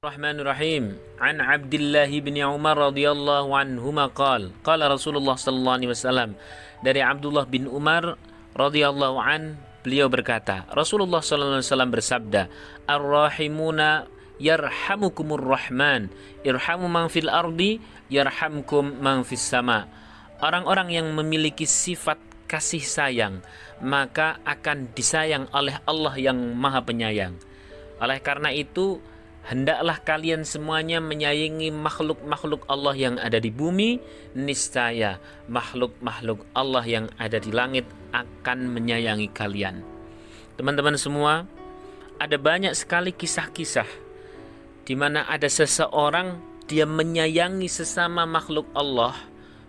Bismillahirrahmanirrahim. An Abdullah bin Umar radhiyallahu anhuma qala Rasulullah sallallahu alaihi wasallam. Dari Abdullah bin Umar radhiyallahu an, beliau berkata, Rasulullah sallallahu alaihi wasallam bersabda, Ar-rahimuna yarhamukumur rahman, irhamu man fil ardi yarhamkum man fis sama. Orang-orang yang memiliki sifat kasih sayang, maka akan disayang oleh Allah yang Maha Penyayang. Oleh karena itu, hendaklah kalian semuanya menyayangi makhluk-makhluk Allah yang ada di bumi. Niscaya makhluk-makhluk Allah yang ada di langit akan menyayangi kalian. Teman-teman semua, ada banyak sekali kisah-kisah di mana ada seseorang dia menyayangi sesama makhluk Allah,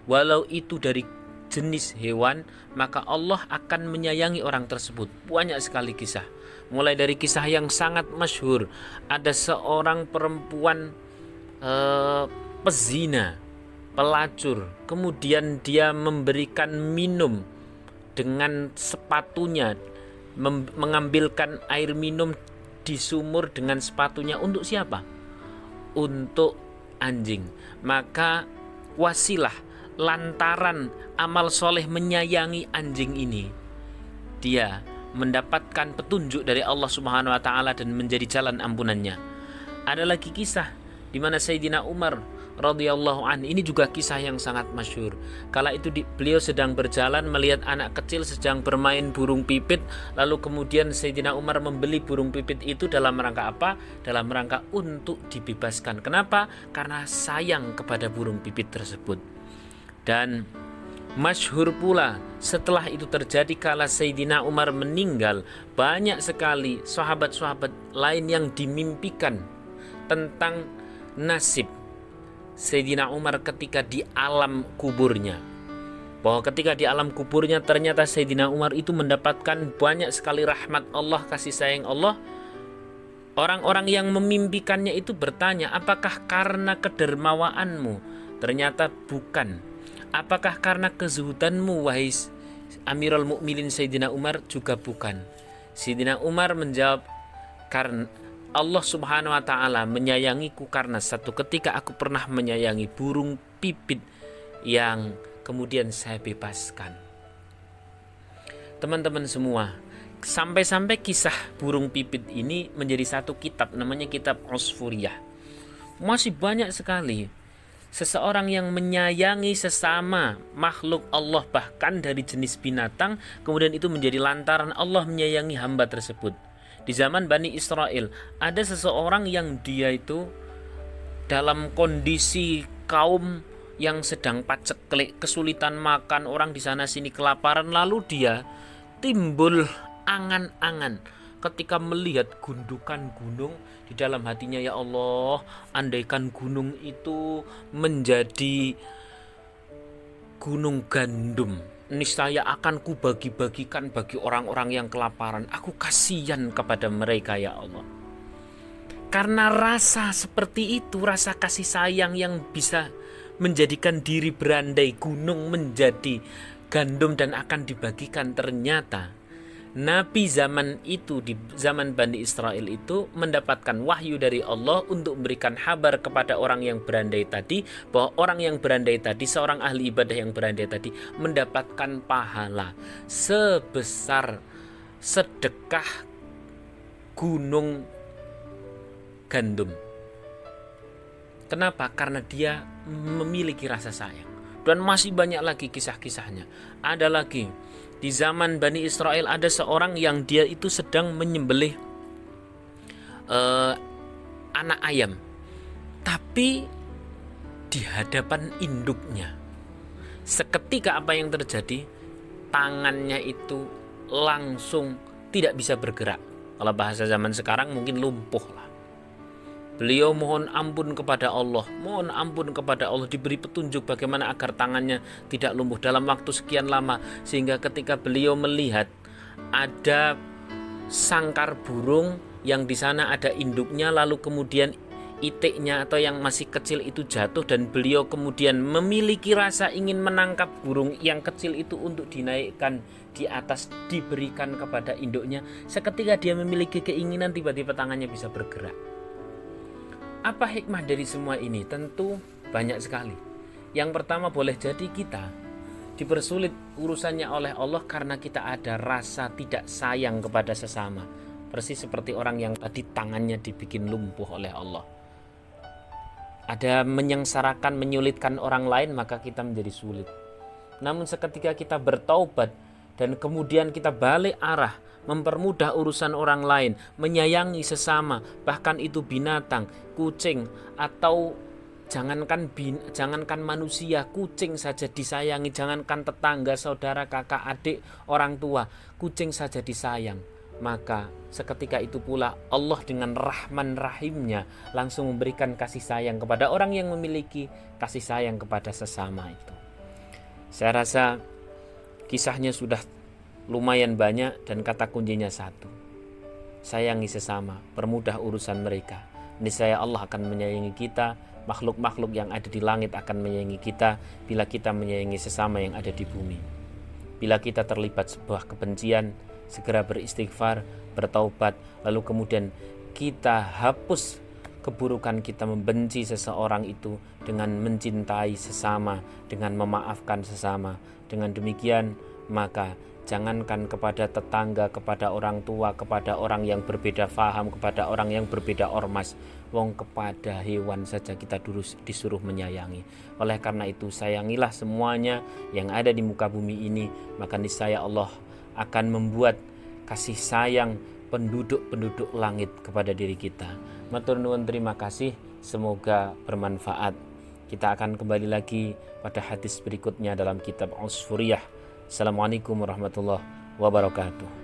walau itu dari jenis hewan, maka Allah akan menyayangi orang tersebut. Banyak sekali kisah. Mulai dari kisah yang sangat masyhur, ada seorang perempuan pezina, pelacur, kemudian dia memberikan minum dengan sepatunya, mengambilkan air minum di sumur dengan sepatunya. Untuk siapa? Untuk anjing. Maka wasilah lantaran amal soleh menyayangi anjing ini, dia mendapatkan petunjuk dari Allah Subhanahu wa taala dan menjadi jalan ampunannya. Ada lagi kisah di mana Sayyidina Umar radhiyallahu an, ini juga kisah yang sangat masyhur. Kala itu beliau sedang berjalan melihat anak kecil sedang bermain burung pipit, lalu kemudian Sayyidina Umar membeli burung pipit itu dalam rangka apa? Dalam rangka untuk dibebaskan. Kenapa? Karena sayang kepada burung pipit tersebut. Dan masyhur pula setelah itu terjadi kala Sayyidina Umar meninggal, banyak sekali sahabat-sahabat lain yang dimimpikan tentang nasib Sayyidina Umar ketika di alam kuburnya. Bahwa ketika di alam kuburnya ternyata Sayyidina Umar itu mendapatkan banyak sekali rahmat Allah, kasih sayang Allah. Orang-orang yang memimpikannya itu bertanya, apakah karena kedermawaanmu? Ternyata bukan. Apakah karena kezuhudanmu wahai Amirul Mukminin Sayyidina Umar? Juga bukan. Sayyidina Umar menjawab, karena Allah Subhanahu wa taala menyayangiku karena satu ketika aku pernah menyayangi burung pipit yang kemudian saya bebaskan. Teman-teman semua, sampai-sampai kisah burung pipit ini menjadi satu kitab, namanya kitab Usfuriyah. Masih banyak sekali seseorang yang menyayangi sesama makhluk Allah, bahkan dari jenis binatang, kemudian itu menjadi lantaran Allah menyayangi hamba tersebut. Di zaman Bani Israel ada seseorang yang dia itu dalam kondisi kaum yang sedang paceklik, kesulitan makan, orang di sana sini kelaparan, lalu dia timbul angan-angan ketika melihat gundukan gunung. Di dalam hatinya, ya Allah, andaikan gunung itu menjadi gunung gandum, niscaya akan kubagi-bagikan bagi orang-orang yang kelaparan. Aku kasihan kepada mereka, ya Allah. Karena rasa seperti itu, rasa kasih sayang yang bisa menjadikan diri berandai gunung menjadi gandum dan akan dibagikan, ternyata Nabi zaman itu, di zaman Bani Israel itu, mendapatkan wahyu dari Allah untuk memberikan kabar kepada orang yang berandai tadi, bahwa orang yang berandai tadi, seorang ahli ibadah yang berandai tadi, mendapatkan pahala sebesar sedekah gunung gandum. Kenapa? Karena dia memiliki rasa sayang. Dan masih banyak lagi kisah-kisahnya. Ada lagi di zaman Bani Israel, ada seorang yang dia itu sedang menyembelih anak ayam, tapi di hadapan induknya. Seketika apa yang terjadi? Tangannya itu langsung tidak bisa bergerak. Kalau bahasa zaman sekarang mungkin lumpuh lah. Beliau mohon ampun kepada Allah, diberi petunjuk bagaimana agar tangannya tidak lumpuh dalam waktu sekian lama, sehingga ketika beliau melihat ada sangkar burung yang di sana ada induknya, lalu kemudian itiknya atau yang masih kecil itu jatuh, dan beliau kemudian memiliki rasa ingin menangkap burung yang kecil itu untuk dinaikkan di atas, diberikan kepada induknya. Seketika dia memiliki keinginan, tiba-tiba tangannya bisa bergerak. Apa hikmah dari semua ini? Tentu banyak sekali. Yang pertama, boleh jadi kita dipersulit urusannya oleh Allah karena kita ada rasa tidak sayang kepada sesama. Persis seperti orang yang tadi tangannya dibikin lumpuh oleh Allah. Ada menyengsarakan, menyulitkan orang lain, maka kita menjadi sulit. Namun seketika kita bertaubat dan kemudian kita balik arah, mempermudah urusan orang lain, menyayangi sesama, bahkan itu binatang, kucing, atau jangankan manusia, kucing saja disayangi, jangankan tetangga, saudara, kakak, adik, orang tua, kucing saja disayang. Maka seketika itu pula Allah dengan Rahman Rahimnya langsung memberikan kasih sayang kepada orang yang memiliki kasih sayang kepada sesama itu. Saya rasa kisahnya sudah lumayan banyak dan kata kuncinya satu: sayangi sesama, permudah urusan mereka. Niscaya Allah akan menyayangi kita, makhluk-makhluk yang ada di langit akan menyayangi kita bila kita menyayangi sesama yang ada di bumi. Bila kita terlibat sebuah kebencian, segera beristighfar, bertaubat, lalu kemudian kita hapus keburukan kita membenci seseorang itu dengan mencintai sesama, dengan memaafkan sesama. Dengan demikian, maka jangankan kepada tetangga, kepada orang tua, kepada orang yang berbeda faham, kepada orang yang berbeda ormas, wong kepada hewan saja kita disuruh menyayangi. Oleh karena itu, sayangilah semuanya yang ada di muka bumi ini, maka niscaya Allah akan membuat kasih sayang penduduk-penduduk langit kepada diri kita. Matur nuwun, terima kasih, semoga bermanfaat. Kita akan kembali lagi pada hadis berikutnya dalam kitab Usfuriyah. Assalamualaikum warahmatullahi wabarakatuh.